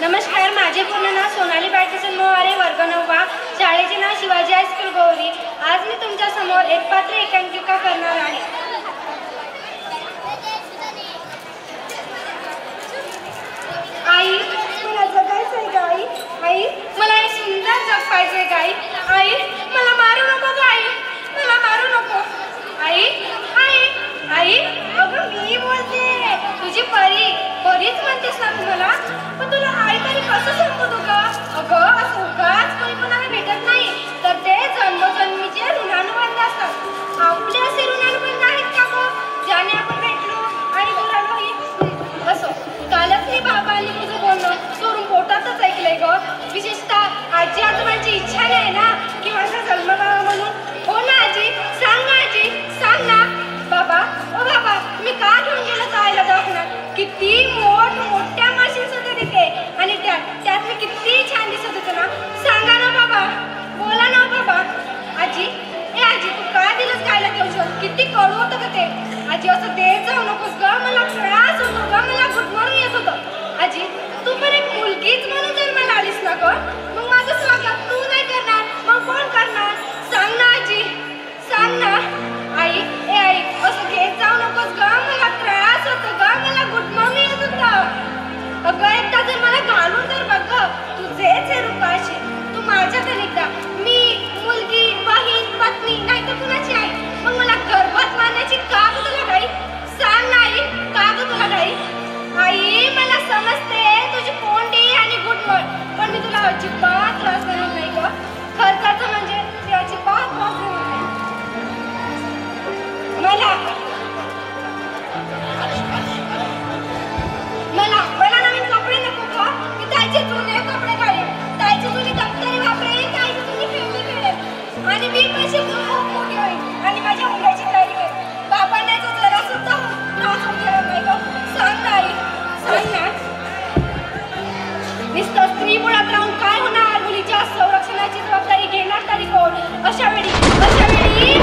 नमस्कार, माझे पूर्ण नाव सोनाली बाळकृष्ण मोहारे, वर्ग 9वा, शाळेचे नाव शिवाजी हायस्कूल गौरी। आज मी तुमच्या समोर एक पात्र एकांकिका करणार आहे। आई, मला जगायचंय का आई? आई, मला एक सुंदर जग पाहिजे का आई? आई, मला मारू नको का आई? मला मारू नको। आई, आई, आई, अगं मी बोलते, तुझी परीच म्हणतेस ना तू मला? पण तुला आई तरी कसं समजतो का? अगं असं उगाच कोणी कोणाला भेटत नाही, तर ते जन्मजन्मीचे ऋणानुबंध असतात। आपले असे ऋणानुबंध आहेत का गं, ज्याने आपण भेटलो आणि बोलालोही? असो, कालच मी बाबा आणि तुझं बोलणं चोरून पोटातच ऐकलंय गं। विशेषतः आजी आजोबांची इच्छा नाही ना की माझा जन्मगाव म्हणून। हो ना आजी, सांग ना आजी, सांग ना। बाबा, ओ बाबा, मी का घेऊन गेलो जायला दवाखान्यात? किती मोठ्या मशीन्स होते तिथे, आणि त्यात मी किती छान दिसत होते ना। सांगा ना बाबा, बोला ना बाबा। आजी, ए आजी, तू का दिलंस खायला ते औषध? किती कडू होतं का ते? आजी, असं देत जाऊ नकोस गं, मला त्रास होतो गं, मला गुदमरून येत होतं। आजी, तू पण एक मुलगीच म्हणून जन्माला आलीस ना गं, मग माझं स्वागत तू नाही करणार मग कोण करणार? सांग ना आजी, सांग ना। आई, ए आई, असं घेत जाऊ नकोस गं, मला त्रास होतो गं, मला गुदमरून येत होतं। अगं एकदा जर मला घालून तर बघ गं, तुझेच हे रूपाशी, तू माझ्या करिता, मी मुलगी, बहीण, पत्नी नाही तर कुणाची आई, मग मला गर्भात मारण्याची का गं तुला घाई? सांग ना आई, का गं तुला घाई? आई, मला समजते तुझी कोंडी आणि गुडमळ, पण मी तुला अजिबात त्रास देणार नाही गं। खर्चाचं म्हणजे ते अजिबात त्रास देणार नाही मला नवीन कपडे नको गं, मी त्याचे जुने कपडे घालेन, त्याची जुनी दप्तरे वापरेन, त्याची जुनी खेळणी खेळेन, आणि मी पैसे खूप मोठी होईल आणि माझ्या मुलाची तयारी करेन। बाबांना जरा सुद्धा त्रास होऊ देणार नाही गं। सांग ना आई, सांग ना। नुसतं स्त्री मुळात राहून काय होणार? मुलीच्या संरक्षणाची जबाबदारी घेणार तरी कोण? अशा वेळी